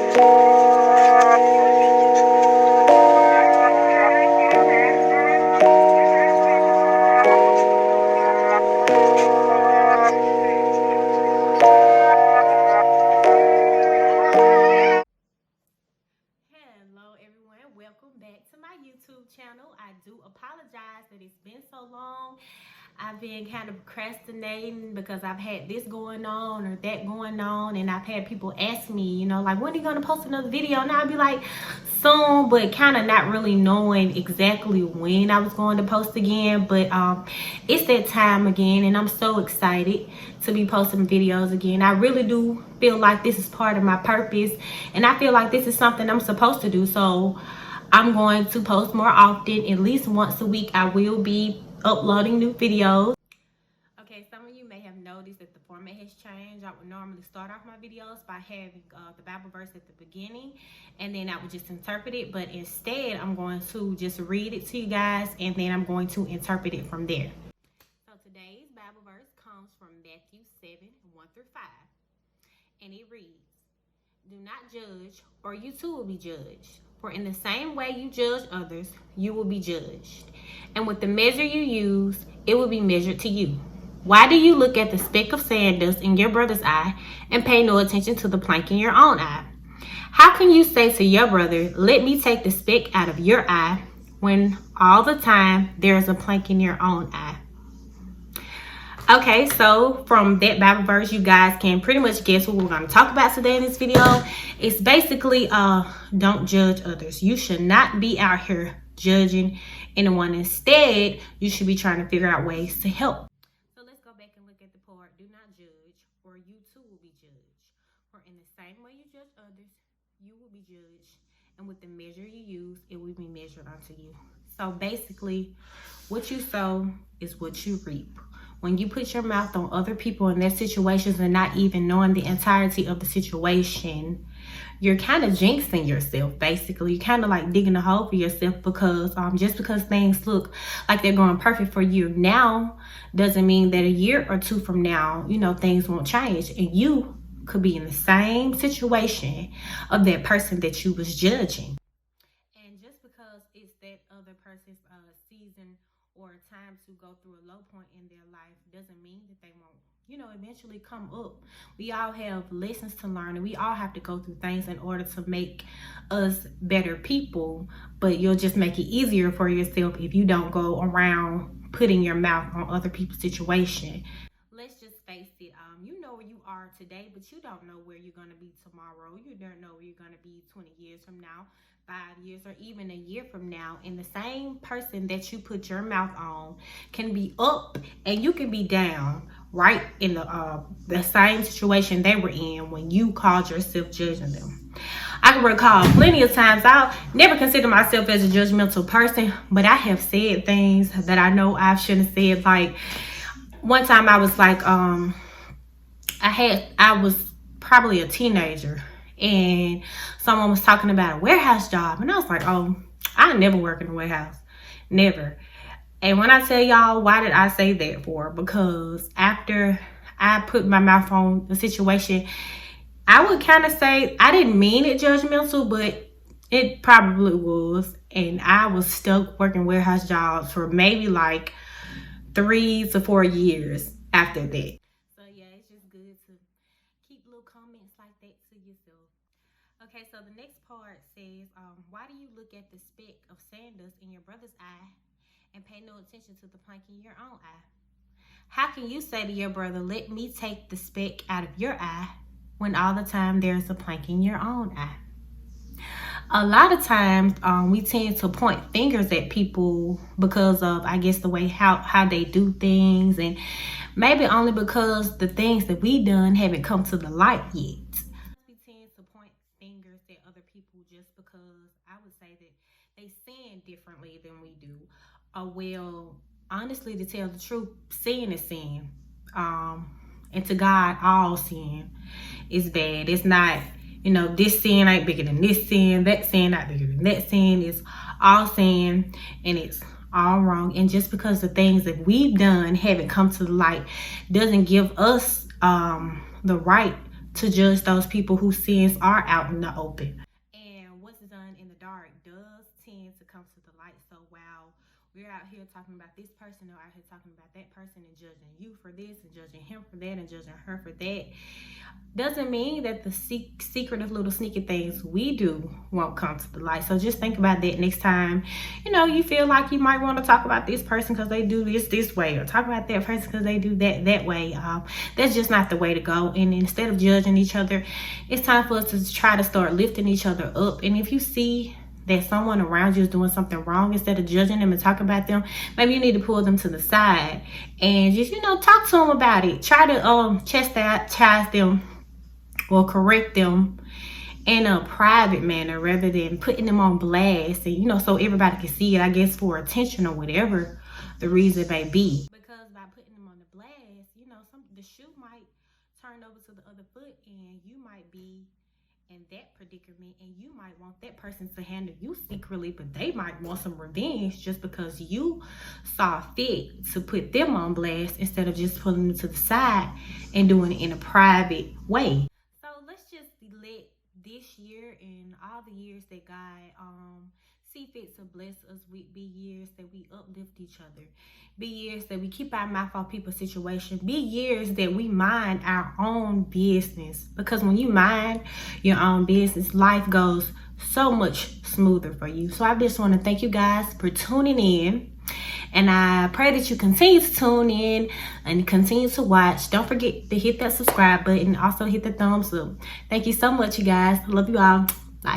Everyone, welcome back to my YouTube channel. I do apologize that it's been so long. I've been kind of procrastinating because I've had this going on or that going on, and I've had people ask me, like, when are you going to post another video? And I'll be like, soon, but kind of not really knowing exactly when I was going to post again. But it's that time again, and I'm so excited to be posting videos again. I really do feel like this is part of my purpose, and I feel like this is something I'm supposed to do. So I'm going to post more often. At least once a week I will be uploading new videos. Okay, some of you may have noticed that the format has changed. I would normally start off my videos by having the Bible verse at the beginning, and then I would just interpret it. But instead, I'm going to just read it to you guys, and then I'm going to interpret it from there. So today's Bible verse comes from Matthew 7:1-5, and it reads, "Do not judge, or you too will be judged. For in the same way you judge others, you will be judged. And with the measure you use, it will be measured to you. Why do you look at the speck of sawdust in your brother's eye and pay no attention to the plank in your own eye? How can you say to your brother, 'Let me take the speck out of your eye,' when all the time there is a plank in your own eye?" Okay, so from that Bible verse, you guys can pretty much guess what we're going to talk about today in this video. It's basically, don't judge others. You should not be out here judging anyone. Instead, you should be trying to figure out ways to help. So let's go back and look at the part, "Do not judge, or you too will be judged. For in the same way you judge others, you will be judged. And with the measure you use, it will be measured unto you." So basically, what you sow is what you reap. When you put your mouth on other people in their situations and not even knowing the entirety of the situation, you're kind of jinxing yourself, basically. You're kind of like digging a hole for yourself, because just because things look like they're going perfect for you now doesn't mean that a year or two from now, things won't change. And you could be in the same situation of that person that you was judging. And just because it's that other person's season or time to go through a low point in their life doesn't mean that they won't, eventually come up. We all have lessons to learn, and we all have to go through things in order to make us better people. But you'll just make it easier for yourself if you don't go around putting your mouth on other people's situation. Let's just face it, you know where you are today, but you don't know where you're going to be tomorrow. You don't know where you're going to be 20 years from now, 5 years, or even a year from now. And the same person that you put your mouth on can be up and you can be down, right in the same situation they were in when you called yourself judging them. I can recall plenty of times. I'll never consider myself as a judgmental person, but I have said things that I know I shouldn't have said. Like one time I was like, I was probably a teenager, and someone was talking about a warehouse job, and I was like, oh, I never work in a warehouse, never. And when I tell y'all, why did I say that for? Because after I put my mouth on the situation, I would kind of say I didn't mean it judgmental, but it probably was. And I was stuck working warehouse jobs for maybe like 3 to 4 years after that. So yeah, it's just good to keep little comments like that to yourself. Okay, so the next part says, why do you look at the speck of sawdust in your brother's eye and pay no attention to the plank in your own eye? How can you say to your brother, 'Let me take the speck out of your eye,' when all the time there's a plank in your own eye?" A lot of times we tend to point fingers at people because of, I guess, the way how they do things, and maybe only because the things that we done haven't come to the light yet. We tend to point fingers at other people just because, I would say, that they sin differently than we do. Well, honestly, to tell the truth, sin is sin. And to God, all sin is bad. It's not, this sin ain't bigger than this sin, that sin not bigger than that sin. It's all sin, and it's all wrong. And just because the things that we've done haven't come to the light doesn't give us the right to judge those people whose sins are out in the open. And what's done in the dark does tend to come to the light. So while we're out here talking about this person, or out here talking about that person, and judging you for this, and judging him for that, and judging her for that, doesn't mean that the secretive little sneaky things we do won't come to the light. So just think about that next time, you know, you feel like you might want to talk about this person because they do this way, or talk about that person because they do that way. That's just not the way to go. And instead of judging each other, it's time for us to try to start lifting each other up. And if you see that someone around you is doing something wrong, instead of judging them and talking about them, maybe you need to pull them to the side and just, you know, talk to them about it. Try to chastise them or correct them in a private manner rather than putting them on blast, and, you know, so everybody can see it, I guess, for attention or whatever the reason may be. Because by putting them on the blast, you know, the shoe might turn over to the other foot, and you might be in that predicament, and you might want that person to handle you secretly, but they might want some revenge just because you saw fit to put them on blast instead of just pulling them to the side and doing it in a private way. So let's just let this year and all the years that God see fit to bless us with be years that we uplift each other, be years that we keep our mouth off people's situation, be years that we mind our own business. Because when you mind your own business, life goes so much smoother for you. So I just want to thank you guys for tuning in, and I pray that you continue to tune in and continue to watch. Don't forget to hit that subscribe button, also hit the thumbs up. Thank you so much, you guys. Love you all. Bye.